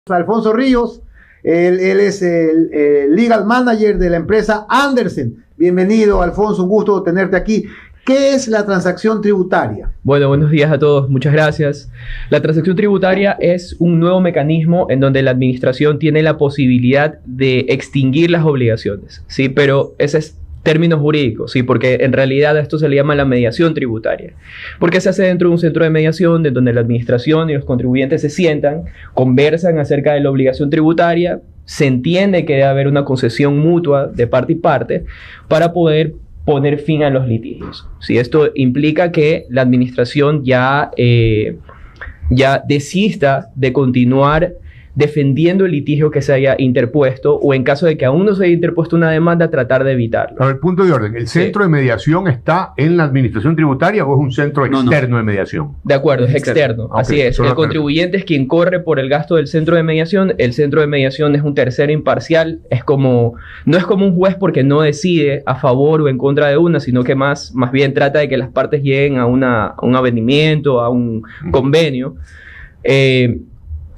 Alfonso Ríos, él es el Legal Manager de la empresa Andersen. Bienvenido, Alfonso, un gusto tenerte aquí. ¿Qué es la transacción tributaria? Bueno, buenos días a todos, muchas gracias. La transacción tributaria es un nuevo mecanismo en donde la administración tiene la posibilidad de extinguir las obligaciones, ¿sí? Pero ese es términos jurídicos, ¿sí? Porque en realidad esto se le llama la mediación tributaria. Porque se hace dentro de un centro de mediación de donde la administración y los contribuyentes se sientan, conversan acerca de la obligación tributaria, se entiende que debe haber una concesión mutua de parte y parte para poder poner fin a los litigios, ¿sí? Esto implica que la administración ya desista de continuar defendiendo el litigio que se haya interpuesto, o en caso de que aún no se haya interpuesto una demanda, tratar de evitarlo. A ver, punto de orden. ¿El centro de mediación está en la administración tributaria o es un centro externo de mediación? De acuerdo, es externo. Así es. El contribuyente es quien corre por el gasto del centro de mediación. El centro de mediación es un tercero imparcial. No es como un juez porque no decide a favor o en contra de una, sino que más bien trata de que las partes lleguen a un avenimiento, a un convenio.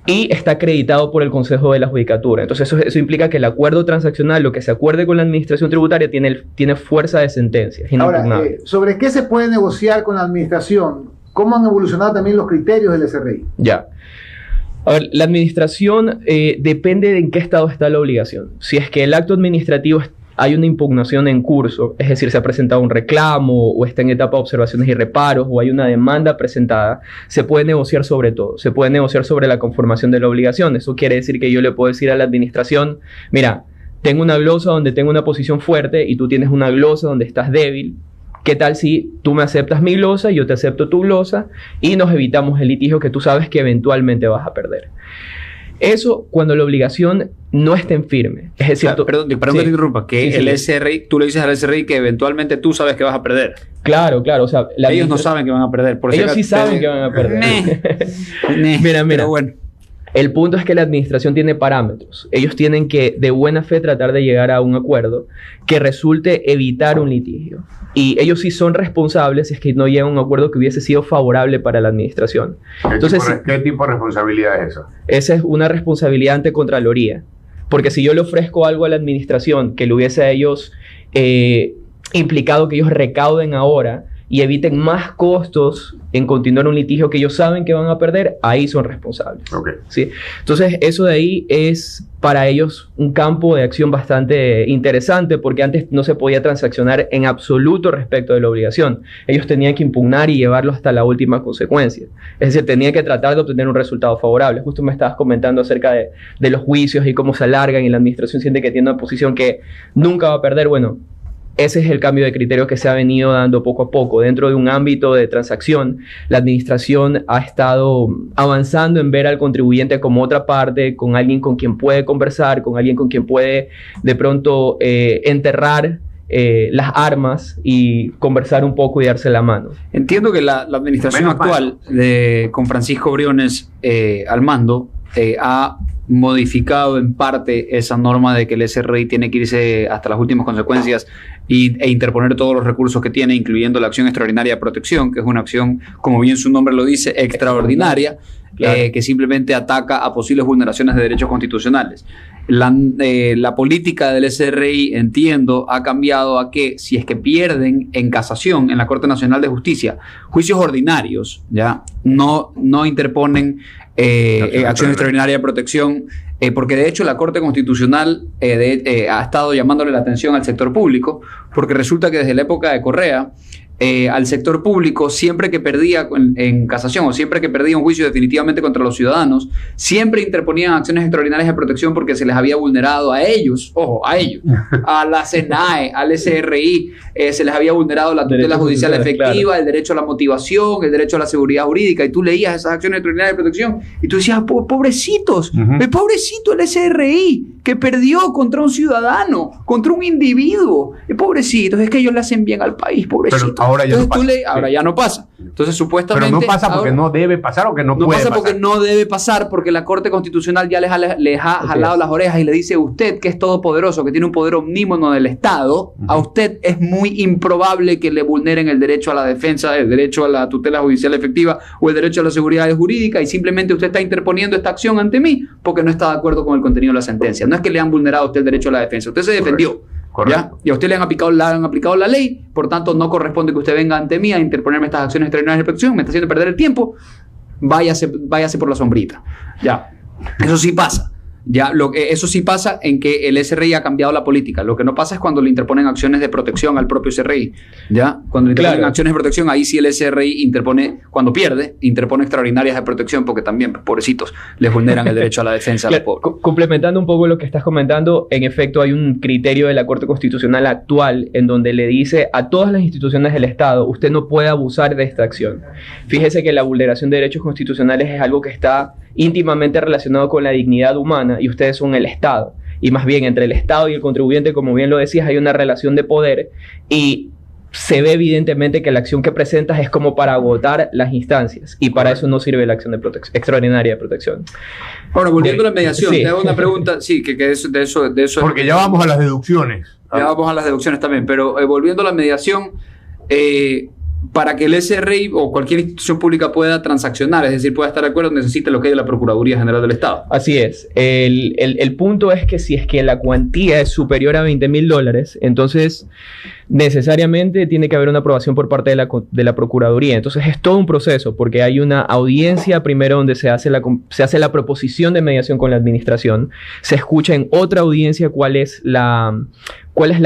Y está acreditado por el Consejo de la Judicatura. Entonces eso implica que el acuerdo transaccional, lo que se acuerde con la administración tributaria, tiene fuerza de sentencia. Ahora, ¿sobre qué se puede negociar con la administración? ¿Cómo han evolucionado también los criterios del SRI? Ya. A ver, la administración depende de en qué estado está la obligación. Si es que el acto administrativo hay una impugnación en curso, es decir, se ha presentado un reclamo o está en etapa de observaciones y reparos o hay una demanda presentada, se puede negociar sobre todo. Se puede negociar sobre la conformación de la obligación. Eso quiere decir que yo le puedo decir a la administración, mira, tengo una glosa donde tengo una posición fuerte y tú tienes una glosa donde estás débil. ¿Qué tal si tú me aceptas mi glosa, yo te acepto tu glosa y nos evitamos el litigio que tú sabes que eventualmente vas a perder? Eso cuando la obligación no esté en firme. Es decir, perdón que te interrumpa, que el SRI, tú le dices al SRI que eventualmente tú sabes que vas a perder. Claro. O sea, ellos no saben que van a perder. Ellos sí saben que van a perder. Mira. Pero bueno. El punto es que la administración tiene parámetros. Ellos tienen que, de buena fe, tratar de llegar a un acuerdo que resulte evitar un litigio. Y ellos sí son responsables si es que no llegan a un acuerdo que hubiese sido favorable para la administración. ¿Qué tipo de responsabilidad es esa? Esa es una responsabilidad ante Contraloría. Porque si yo le ofrezco algo a la administración que le hubiese a ellos implicado que ellos recauden ahora y eviten más costos en continuar un litigio que ellos saben que van a perder, ahí son responsables. Okay. ¿Sí? Entonces, eso de ahí es para ellos un campo de acción bastante interesante, porque antes no se podía transaccionar en absoluto respecto de la obligación. Ellos tenían que impugnar y llevarlo hasta la última consecuencia. Es decir, tenían que tratar de obtener un resultado favorable. Justo me estabas comentando acerca de los juicios y cómo se alargan y la administración siente que tiene una posición que nunca va a perder. Bueno, ese es el cambio de criterio que se ha venido dando poco a poco. Dentro de un ámbito de transacción, la administración ha estado avanzando en ver al contribuyente como otra parte, con alguien con quien puede conversar, con alguien con quien puede de pronto enterrar las armas y conversar un poco y darse la mano. Entiendo que la administración actual, con Francisco Briones al mando, ha modificado en parte esa norma de que el SRI tiene que irse hasta las últimas consecuencias e interponer todos los recursos que tiene, incluyendo la acción extraordinaria de protección, que es una acción, como bien su nombre lo dice, extraordinaria, claro, que simplemente ataca a posibles vulneraciones de derechos constitucionales. La política del SRI, entiendo, ha cambiado a que si es que pierden en casación en la Corte Nacional de Justicia juicios ordinarios, ya no interponen acción extraordinaria de protección, porque de hecho la Corte Constitucional ha estado llamándole la atención al sector público, porque resulta que desde la época de Correa, al sector público, siempre que perdía en casación o siempre que perdía un juicio definitivamente contra los ciudadanos, siempre interponían acciones extraordinarias de protección porque se les había vulnerado a ellos, a la SENAE, al SRI, se les había vulnerado la tutela judicial efectiva, claro, el derecho a la motivación, el derecho a la seguridad jurídica, y tú leías esas acciones extraordinarias de protección y tú decías, pobrecitos, pobrecito el SRI, que perdió contra un ciudadano, contra un individuo, pobrecitos, es que ellos le hacen bien al país, pobrecitos. Ahora ya Entonces, no pasa. ahora ya no pasa. Entonces, supuestamente... Pero no pasa porque ahora, no debe pasar o que no puede pasar. No pasa porque no debe pasar, porque la Corte Constitucional ya les ha jalado las orejas y le dice: usted, que es todopoderoso, que tiene un poder omnímono del Estado, a usted es muy improbable que le vulneren el derecho a la defensa, el derecho a la tutela judicial efectiva o el derecho a la seguridad jurídica, y simplemente usted está interponiendo esta acción ante mí porque no está de acuerdo con el contenido de la sentencia. No es que le han vulnerado a usted el derecho a la defensa, usted se defendió. ¿Ya? Y a usted le han aplicado la ley, por tanto no corresponde que usted venga ante mí a interponerme estas acciones extraordinarias de protección, me está haciendo perder el tiempo, váyase por la sombrita. Ya, eso sí pasa. Ya, eso sí pasa en que el SRI ha cambiado la política. Lo que no pasa es cuando le interponen acciones de protección al propio SRI. ¿Ya? Cuando le interponen acciones de protección, ahí sí el SRI interpone, cuando pierde, interpone extraordinarias de protección, porque también, pobrecitos, les vulneran el derecho a la defensa. Claro, complementando un poco lo que estás comentando, en efecto hay un criterio de la Corte Constitucional actual en donde le dice a todas las instituciones del Estado: usted no puede abusar de esta acción. Fíjese que la vulneración de derechos constitucionales es algo que está íntimamente relacionado con la dignidad humana, y ustedes son el Estado, y más bien entre el Estado y el contribuyente, como bien lo decías, hay una relación de poder, y se ve evidentemente que la acción que presentas es como para agotar las instancias, y para eso no sirve la acción de extraordinaria de protección. Ahora, volviendo a la mediación, sí. te hago una pregunta, sí, que de eso porque ya vamos a las deducciones. Ya vamos a las deducciones también, pero volviendo a la mediación, para que el SRI o cualquier institución pública pueda transaccionar, es decir, pueda estar de acuerdo, necesita lo que hay de la Procuraduría General del Estado. Así es. El punto es que si es que la cuantía es superior a $20,000, entonces necesariamente tiene que haber una aprobación por parte de la Procuraduría. Entonces es todo un proceso, porque hay una audiencia primero donde se hace la proposición de mediación con la administración, se escucha en otra audiencia cuál es la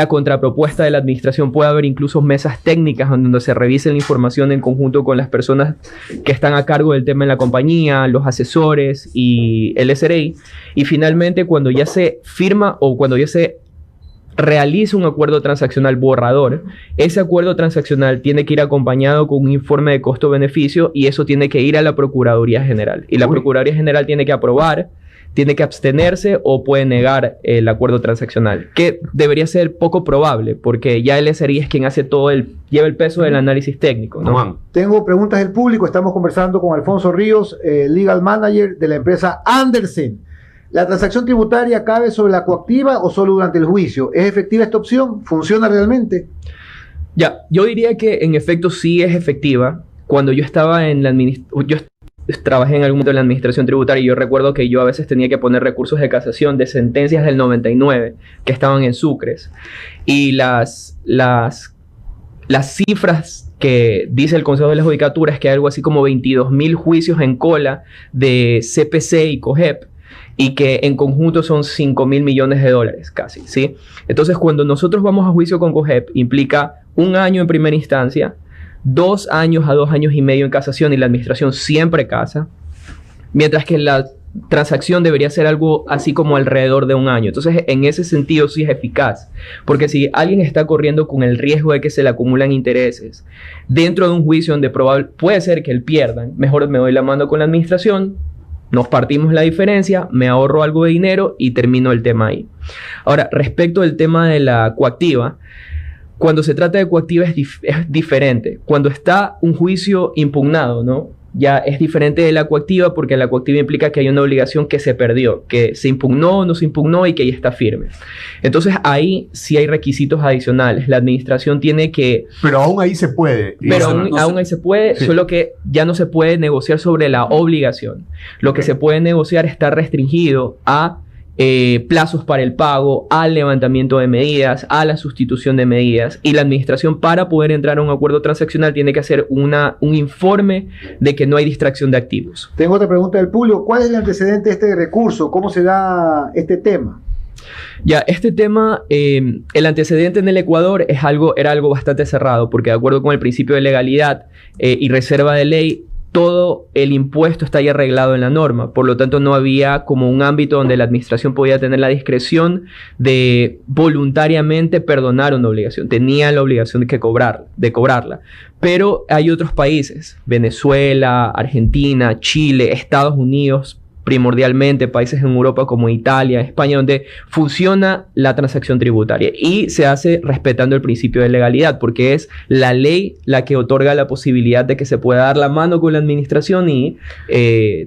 contrapropuesta de la administración. Puede haber incluso mesas técnicas donde se revise la información en conjunto con las personas que están a cargo del tema en la compañía, los asesores y el SRI. Y finalmente, cuando ya se firma o cuando ya se realiza un acuerdo transaccional borrador, ese acuerdo transaccional tiene que ir acompañado con un informe de costo-beneficio, y eso tiene que ir a la Procuraduría General. Y la Procuraduría General tiene que aprobar, tiene que abstenerse o puede negar el acuerdo transaccional, que debería ser poco probable, porque ya el SRI es quien hace lleva el peso del análisis técnico, ¿no? Tengo preguntas del público. Estamos conversando con Alfonso Ríos, Legal Manager de la empresa Andersen. ¿La transacción tributaria cabe sobre la coactiva o solo durante el juicio? ¿Es efectiva esta opción? ¿Funciona realmente? Ya, yo diría que en efecto sí es efectiva. Cuando yo estaba en yo trabajé en algún momento en la administración tributaria, y yo recuerdo que yo a veces tenía que poner recursos de casación de sentencias del 99 que estaban en Sucres, y las cifras que dice el Consejo de la Judicatura es que hay algo así como 22,000 juicios en cola de CPC y COGEP, y que en conjunto son $5,000 millones casi, ¿sí? Entonces, cuando nosotros vamos a juicio con COGEP, implica 1 año en primera instancia, 2 años a 2 años y medio en casación, y la administración siempre casa, mientras que la transacción debería ser algo así como alrededor de 1 año. Entonces, en ese sentido sí es eficaz, porque si alguien está corriendo con el riesgo de que se le acumulan intereses dentro de un juicio donde puede ser que él pierdan, mejor me doy la mano con la administración, nos partimos la diferencia, me ahorro algo de dinero y termino el tema ahí. Ahora, respecto al tema de la coactiva, cuando se trata de coactiva es diferente. Cuando está un juicio impugnado, ¿no? Ya es diferente de la coactiva, porque la coactiva implica que hay una obligación que se perdió, que se impugnó o no se impugnó y que ya está firme. Entonces ahí sí hay requisitos adicionales. La administración tiene que... Pero aún ahí se puede. Pero aún ahí se puede, sí. Solo que ya no se puede negociar sobre la obligación. Lo que se puede negociar está restringido a plazos para el pago, al levantamiento de medidas, a la sustitución de medidas, y la administración, para poder entrar a un acuerdo transaccional, tiene que hacer un informe de que no hay distracción de activos. Tengo otra pregunta del público. ¿Cuál es el antecedente de este recurso? ¿Cómo se da este tema? Ya, este tema, el antecedente en el Ecuador era algo bastante cerrado, porque de acuerdo con el principio de legalidad y reserva de ley, todo el impuesto está ya arreglado en la norma. Por lo tanto, no había como un ámbito donde la administración podía tener la discreción de voluntariamente perdonar una obligación. Tenía la obligación de cobrarla. Pero hay otros países, Venezuela, Argentina, Chile, Estados Unidos, primordialmente países en Europa como Italia, España, donde funciona la transacción tributaria y se hace respetando el principio de legalidad, porque es la ley la que otorga la posibilidad de que se pueda dar la mano con la administración y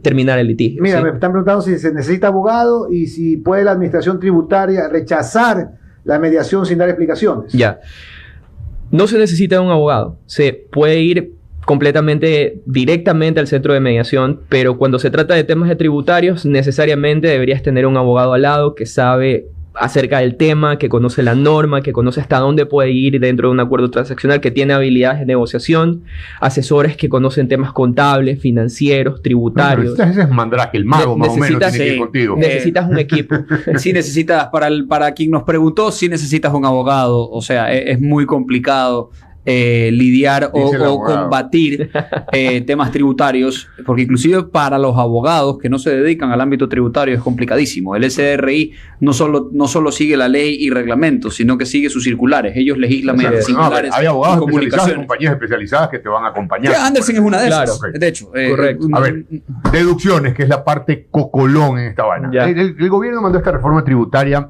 terminar el litigio. Mira, ¿sí? me están preguntando si se necesita abogado y si puede la administración tributaria rechazar la mediación sin dar explicaciones. Ya. No se necesita un abogado. Se puede ir directamente al centro de mediación, pero cuando se trata de temas de tributarios, necesariamente deberías tener un abogado al lado que sabe acerca del tema, que conoce la norma, que conoce hasta dónde puede ir dentro de un acuerdo transaccional, que tiene habilidades de negociación, asesores que conocen temas contables, financieros, tributarios. Bueno, ese es Mandrake, el mago más o menos tiene que ir contigo. Necesitas un equipo. Sí necesitas, para quien nos preguntó, sí necesitas un abogado. O sea, es muy complicado lidiar o combatir temas tributarios, porque inclusive para los abogados que no se dedican al ámbito tributario es complicadísimo. El SRI no solo sigue la ley y reglamentos, sino que sigue sus circulares. Ellos legislan mediante circulares. Hay abogados y especializados, compañías especializadas que te van a acompañar. Andersen es una de esas. Claro. De hecho, correcto. A ver, deducciones, que es la parte cocolón en esta vaina. El gobierno mandó esta reforma tributaria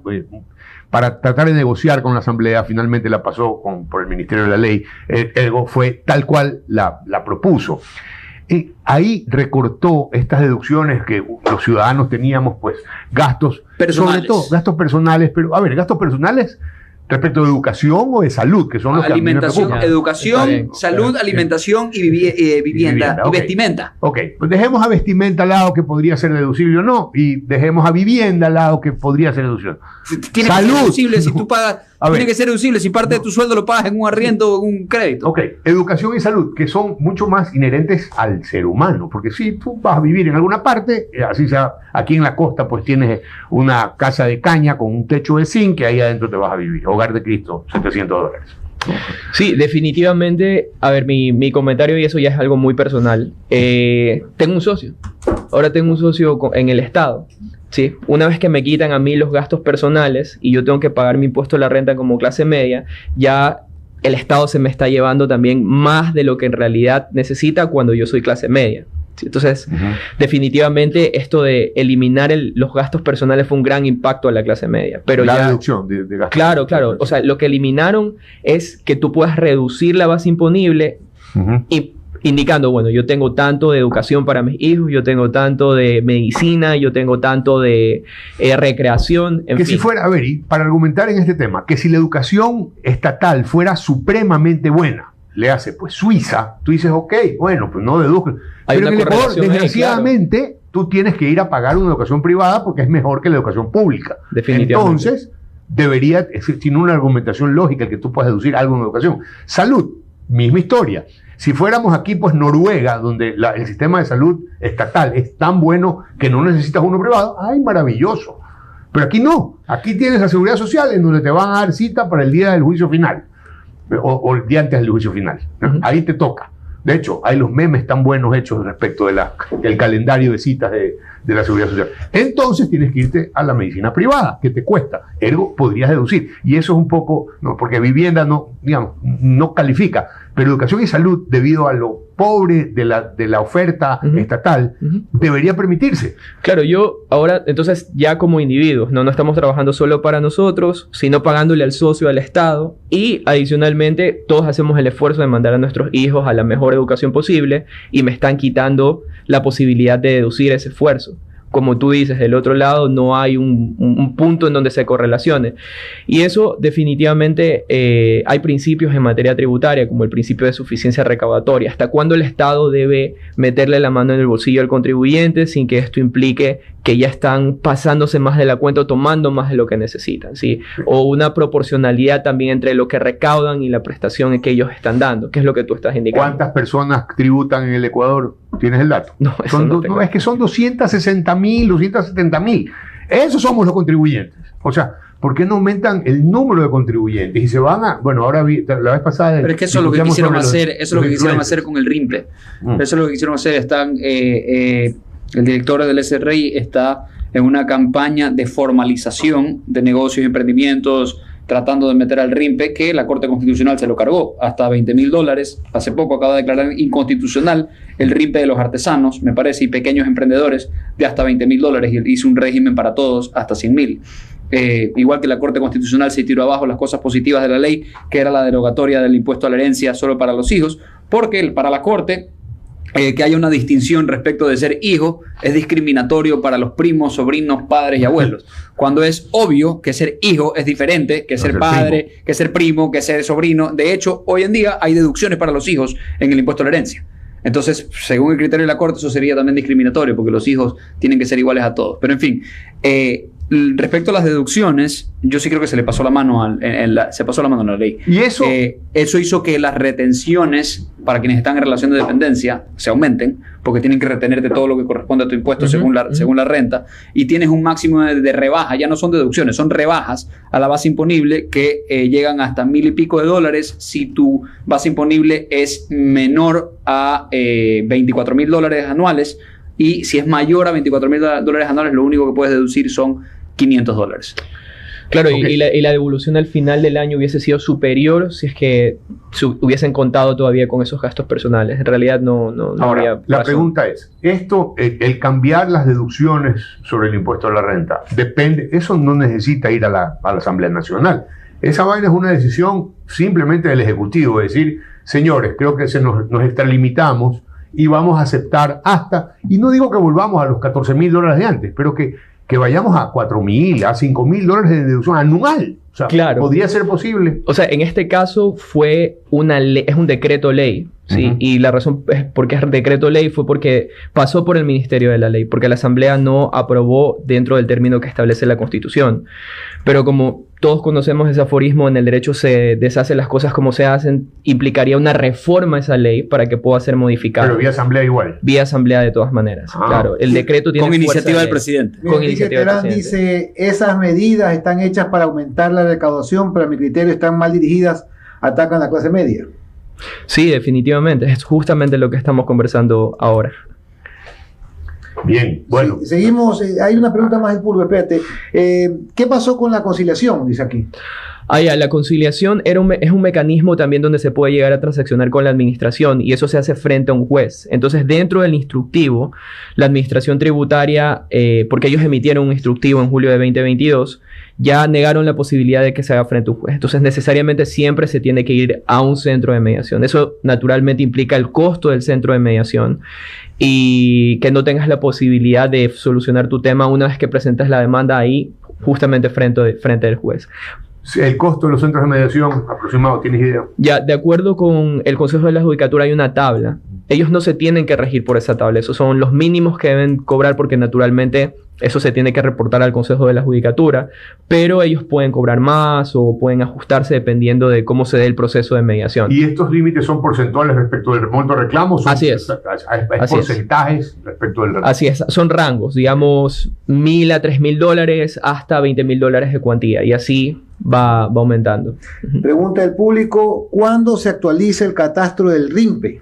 para tratar de negociar con la Asamblea. Finalmente la pasó por el Ministerio de la Ley. Ergo fue tal cual la propuso. Ahí recortó estas deducciones que los ciudadanos teníamos, pues, gastos personales. Sobre todo gastos personales, pero a ver, gastos personales respecto de educación o de salud, que son los que alimentación, educación, bien, salud, alimentación y vivienda y vestimenta. Ok, pues dejemos a vestimenta al lado, que podría ser deducible o no, y dejemos a vivienda al lado, que podría ser deducible. Tiene que ser deducible si tú pagas. Tiene que ser deducible si parte de tu sueldo lo pagas en un arriendo o en un crédito. Ok, educación y salud, que son mucho más inherentes al ser humano, porque si tú vas a vivir en alguna parte, así sea aquí en la costa, pues tienes una casa de caña con un techo de zinc, que ahí adentro te vas a vivir. Hogar de Cristo, $700. Sí, definitivamente. A ver, mi comentario, y eso ya es algo muy personal. Tengo un socio. Ahora tengo un socio en el Estado. Sí, una vez que me quitan a mí los gastos personales y yo tengo que pagar mi impuesto a la renta como clase media, ya el Estado se me está llevando también más de lo que en realidad necesita cuando yo soy clase media. ¿Sí? Entonces, definitivamente esto de eliminar los gastos personales fue un gran impacto a la clase media. Pero la reducción de gastos. Claro. O sea, lo que eliminaron es que tú puedas reducir la base imponible y indicando, bueno, yo tengo tanto de educación para mis hijos, yo tengo tanto de medicina, yo tengo tanto de recreación, en fin. Si fuera, a ver, y para argumentar en este tema, que si la educación estatal fuera supremamente buena, le hace, pues, Suiza, tú dices, ok, bueno, pues no deduzco. Pero en el Ecuador, desgraciadamente, tú tienes que ir a pagar una educación privada porque es mejor que la educación pública. Definitivamente. Entonces, debería, sin una argumentación lógica, el que tú puedas deducir algo en educación. Salud, misma historia. Si fuéramos aquí, pues Noruega, donde el sistema de salud estatal es tan bueno que no necesitas uno privado, ¡ay, maravilloso! Pero aquí no. Aquí tienes la seguridad social en donde te van a dar cita para el día del juicio final o el día antes del juicio final. Ahí te toca. De hecho, hay los memes tan buenos hechos respecto del calendario de citas de la seguridad social. Entonces tienes que irte a la medicina privada, que te cuesta. Ergo, podrías deducir. Y eso es un poco, no, porque vivienda no califica. Pero educación y salud, debido a lo pobre de la oferta estatal, debería permitirse. Claro, yo ahora, entonces, ya como individuos, no estamos trabajando solo para nosotros, sino pagándole al socio, al Estado, y adicionalmente, todos hacemos el esfuerzo de mandar a nuestros hijos a la mejor educación posible, y me están quitando la posibilidad de deducir ese esfuerzo. Como tú dices, del otro lado no hay un punto en donde se correlacione. Y eso definitivamente hay principios en materia tributaria, como el principio de suficiencia recaudatoria. ¿Hasta cuándo el Estado debe meterle la mano en el bolsillo al contribuyente sin que esto implique que ya están pasándose más de la cuenta o tomando más de lo que necesitan? ¿Sí? O una proporcionalidad también entre lo que recaudan y la prestación que ellos están dando, que es lo que tú estás indicando. ¿Cuántas personas tributan en el Ecuador? ¿Tienes el dato? No, es que son 260.000, 270.000. Esos somos los contribuyentes. O sea, ¿por qué no aumentan el número de contribuyentes? Y se van a... Bueno, ahora la vez pasada... Pero es que eso es lo que quisieron hacer, eso es lo que quisieron hacer con el RIMPE. Eso es lo que quisieron hacer. El director del SRI está en una campaña de formalización de negocios y emprendimientos tratando de meter al RIMPE, que la Corte Constitucional se lo cargó hasta $20,000. Hace poco acaba de declarar inconstitucional el RIMPE de los artesanos, me parece, y pequeños emprendedores de hasta $20,000, y hizo un régimen para todos hasta $100,000. Igual que la Corte Constitucional se tiró abajo las cosas positivas de la ley, que era la derogatoria del impuesto a la herencia solo para los hijos, porque para la Corte que haya una distinción respecto de ser hijo es discriminatorio para los primos, sobrinos, padres y abuelos, cuando es obvio que ser hijo es diferente que ser padre, que ser primo, que ser sobrino. De hecho, hoy en día hay deducciones para los hijos en el impuesto a la herencia. Entonces, según el criterio de la Corte, eso sería también discriminatorio, porque los hijos tienen que ser iguales a todos. Pero en fin, respecto a las deducciones, yo sí creo que se le pasó la mano se pasó la mano en la ley. Y eso hizo que las retenciones para quienes están en relación de dependencia se aumenten, porque tienen que retenerte todo lo que corresponde a tu impuesto según la renta, y tienes un máximo de rebaja. Ya no son deducciones, son rebajas a la base imponible que llegan hasta $1,000 y pico si tu base imponible es menor a $24,000 anuales, y si es mayor a $24,000 anuales, lo único que puedes deducir son $500. Claro, y la devolución al final del año hubiese sido superior si es que hubiesen contado todavía con esos gastos personales. En realidad no Ahora, habría la razón. pregunta es, el cambiar las deducciones sobre el impuesto a la renta, eso no necesita ir a la Asamblea Nacional. Esa vaina es una decisión simplemente del Ejecutivo, es decir, señores, creo que nos extralimitamos y vamos a aceptar hasta, y no digo que volvamos a los $14,000 de antes, pero que vayamos a $4,000, a $5,000 de deducción anual. O sea, claro. ¿Podría ser posible? O sea, en este caso es un decreto ley, ¿sí? Y la razón por qué es decreto ley fue porque pasó por el Ministerio de la Ley, porque la Asamblea no aprobó dentro del término que establece la Constitución. Pero como todos conocemos ese aforismo, en el derecho se deshacen las cosas como se hacen, implicaría una reforma a esa ley para que pueda ser modificada. Pero vía Asamblea igual. Vía Asamblea de todas maneras, claro. El decreto tiene con iniciativa fuerza del presidente. Con iniciativa del Terán presidente. dice, esas medidas están hechas para aumentar la recaudación, pero a mi criterio están mal dirigidas, atacan a la clase media. Sí, definitivamente. Es justamente lo que estamos conversando ahora. Bien, bueno. Sí, seguimos, hay una pregunta más del público, espérate. ¿Qué pasó con la conciliación? Dice aquí. La conciliación es un mecanismo también donde se puede llegar a transaccionar con la administración, y eso se hace frente a un juez. Entonces, dentro del instructivo, la administración tributaria, porque ellos emitieron un instructivo en julio de 2022, ya negaron la posibilidad de que se haga frente a un juez. Entonces, necesariamente siempre se tiene que ir a un centro de mediación. Eso naturalmente implica el costo del centro de mediación y que no tengas la posibilidad de solucionar tu tema una vez que presentas la demanda ahí, justamente frente al juez. El costo de los centros de mediación aproximado, ¿tienes idea? Ya, de acuerdo con el Consejo de la Judicatura hay una tabla. Ellos no se tienen que regir por esa tabla. Esos son los mínimos que deben cobrar, porque naturalmente eso se tiene que reportar al Consejo de la Judicatura, pero ellos pueden cobrar más o pueden ajustarse dependiendo de cómo se dé el proceso de mediación. ¿Y estos límites son porcentuales respecto del monto de reclamo? Así es. ¿Hay porcentajes respecto del reclamo? Así es, son rangos, digamos, $1,000 a $3,000 hasta $20,000 de cuantía, y así va aumentando. Pregunta del público, ¿cuándo se actualiza el catastro del RIMPE?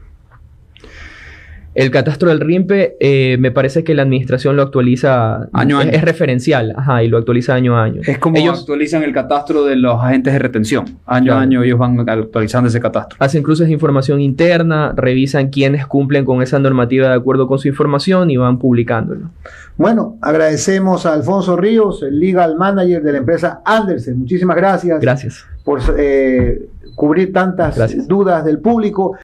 El catastro del RIMPE, me parece que la administración lo actualiza año a año. Es referencial, y lo actualiza año a año. Es como ellos actualizan el catastro de los agentes de retención. Año a año ellos van actualizando ese catastro. Hacen cruces de información interna, revisan quiénes cumplen con esa normativa de acuerdo con su información y van publicándolo. Bueno, agradecemos a Alfonso Ríos, el Legal Manager de la empresa Andersen. Muchísimas gracias. Gracias. Por cubrir tantas dudas del público.